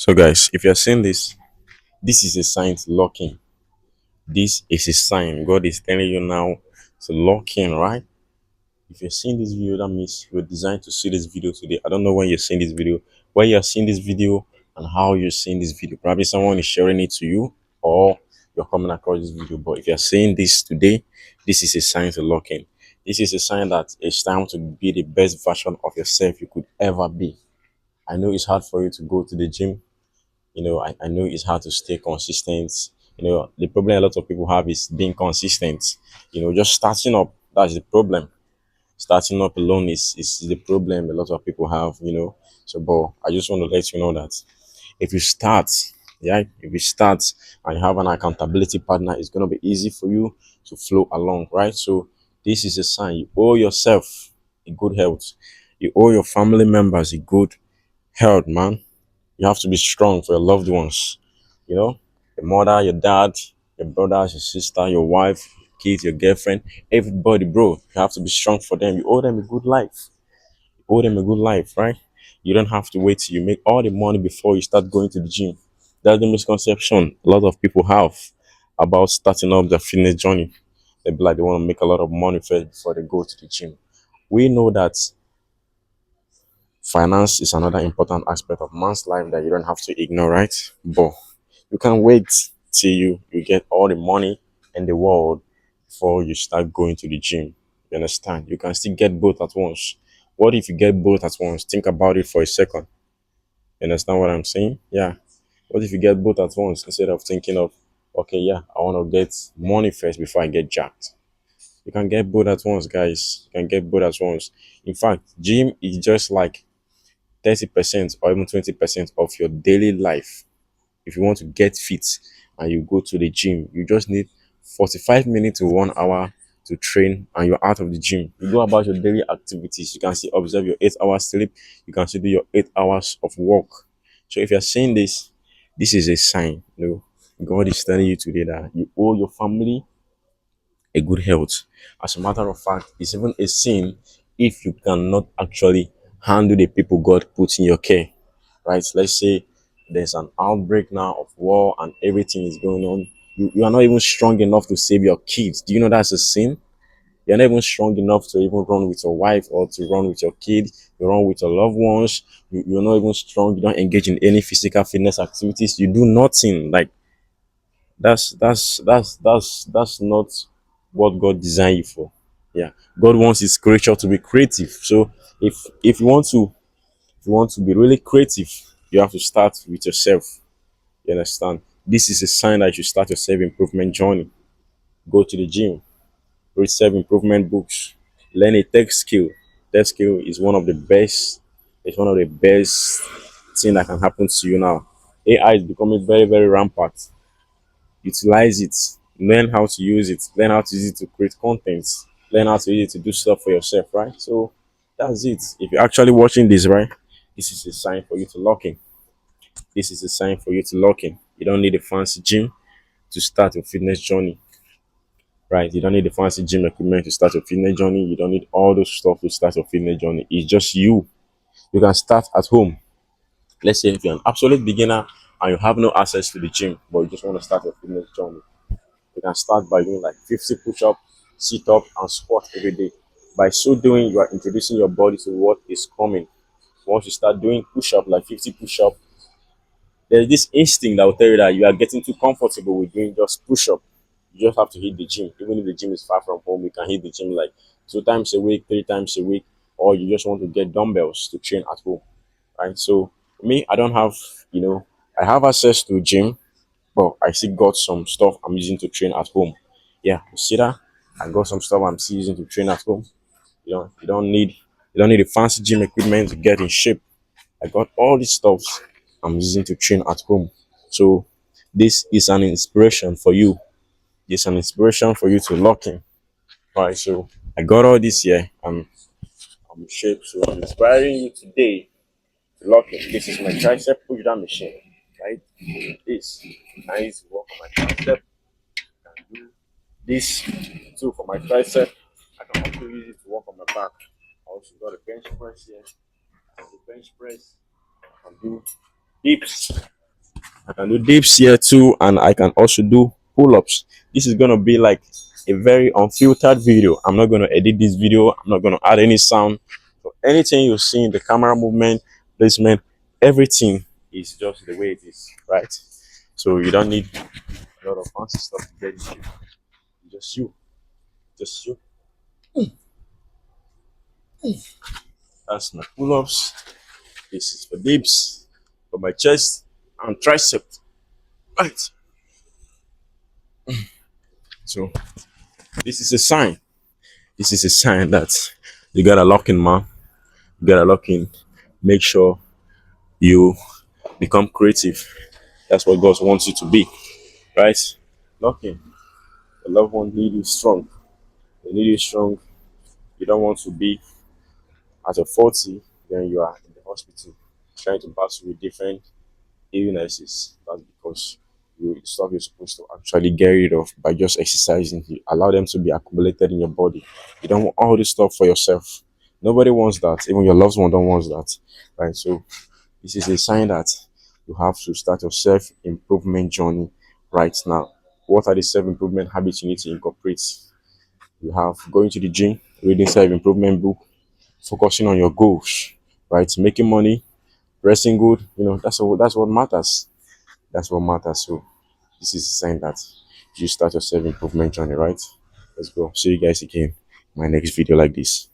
So guys, if you're seeing this, this is a sign to lock in. This is a sign. God is telling you now to lock in, right? If you're seeing this video, that means you're designed to see this video today. I don't know when you're seeing this video, where you're seeing this video and how you're seeing this video. Probably someone is sharing it to you or you're coming across this video. But if you're seeing this today, this is a sign to lock in. This is a sign that it's time to be the best version of yourself you could ever be. I know it's hard for you to go to the gym. I know it's hard to stay consistent. The problem a lot of people have is being consistent. Just starting up, that's the problem. Starting up alone is the problem a lot of people have. So, but I just want to let you know that if you start, yeah, if you start and you have an accountability partner, it's going to be easy for you to flow along, right? So, this is a sign you owe yourself a good health. You owe your family members a good health, man. You have to be strong for your loved ones. Your mother, your dad, your brothers, your sister, your wife, your kids, your girlfriend, everybody, bro. You have to be strong for them. You owe them a good life. You owe them a good life, right? You don't have to wait till you make all the money before you start going to the gym. That's the misconception a lot of people have about starting up their fitness journey. They be like they want to make a lot of money first before they go to the gym. We know that finance is another important aspect of man's life that you don't have to ignore, right? But you can't wait till you get all the money in the world before you start going to the gym. You understand? You can still get both at once. What if you get both at once? Think about it for a second. You understand what I'm saying? Yeah. What if you get both at once instead of thinking of, okay, yeah, I want to get money first before I get jacked? You can get both at once, guys. You can get both at once. In fact, gym is just like 30% or even 20% of your daily life. If you want to get fit and you go to the gym, you just need 45 minutes to 1 hour to train and you're out of the gym. You go about your daily activities. You can still observe your 8 hours sleep. You can still do your 8 hours of work. So if you're saying this is a sign. God is telling you today that you owe your family a good health. As a matter of fact, it's even a sin if you cannot actually handle the people God puts in your care. Right? Let's say there's an outbreak now of war and everything is going on. You are not even strong enough to save your kids. Do you know that's a sin? You're not even strong enough to even run with your wife or to run with your kid. You run with your loved ones. You're not even strong. You don't engage in any physical fitness activities. You do nothing. Like that's not what God designed you for. Yeah, God wants His creature to be creative. So if you want to be really creative, you have to start with yourself. You understand? This is a sign that you start your self improvement journey. Go to the gym, read self improvement books, learn a tech skill. Tech skill is one of the best. It's one of the best thing that can happen to you now. AI is becoming very very rampant. Utilize it, learn how to use it, learn how to use it to create content, learn how to use it to do stuff for yourself, right? So that's it. If you're actually watching this, right, this is a sign for you to lock in. This is a sign for you to lock in. You don't need a fancy gym to start your fitness journey, right? You don't need a fancy gym equipment to start your fitness journey. You don't need all those stuff to start your fitness journey. It's just you. You can start at home. Let's say if you're an absolute beginner and you have no access to the gym, but you just want to start your fitness journey, you can start by doing like 50 push-up, sit-up, and squat every day. By so doing, you are introducing your body to what is coming. Once you start doing push-up, like 50 push-up, there's this instinct that will tell you that you are getting too comfortable with doing just push-up. You just have to hit the gym. Even if the gym is far from home, you can hit the gym like 2 times a week, 3 times a week, or you just want to get dumbbells to train at home. Right? So me, I don't have, I have access to a gym, but I still got some stuff I'm using to train at home. Yeah, you see that? I got some stuff I'm still using to train at home. You don't need a fancy gym equipment to get in shape. I got all these stuff I'm using to train at home. So this is an inspiration for you. It's an inspiration for you to lock in. Right. So I got all this here. I'm in shape. So I'm inspiring you today to lock in. This is my tricep push down machine. Right? This I need to work on my tricep. Do this too for my tricep. I can also use it to work on my back. I also got a bench press here. The bench press. I can do dips. I can do dips here too, and I can also do pull-ups. This is gonna be like a very unfiltered video. I'm not gonna edit this video. I'm not gonna add any sound. So anything you see in the camera movement, placement, everything is just the way it is, right? So you don't need a lot of fancy stuff to get it. Just you, just you. That's my pull-ups. This is for dips, for my chest and tricep. Right. So this is a sign. This is a sign that you gotta lock in, man. You gotta lock in. Make sure you become creative. That's what God wants you to be, right? Lock in. The loved one need you strong. They need you strong. You don't want to be at a 40, then you are in the hospital trying to battle with different illnesses. That's because you stuff you're supposed to actually get rid of by just exercising. You allow them to be accumulated in your body. You don't want all this stuff for yourself. Nobody wants that. Even your loved one don't want that. Right. So this is a sign that you have to start your self-improvement journey right now. What are the self-improvement habits you need to incorporate? You have going to the gym, reading self-improvement book, focusing on your goals, right? Making money, resting good, that's what matters. That's what matters. So this is a sign that you start your self improvement journey, right? Let's go. See you guys again in my next video like this.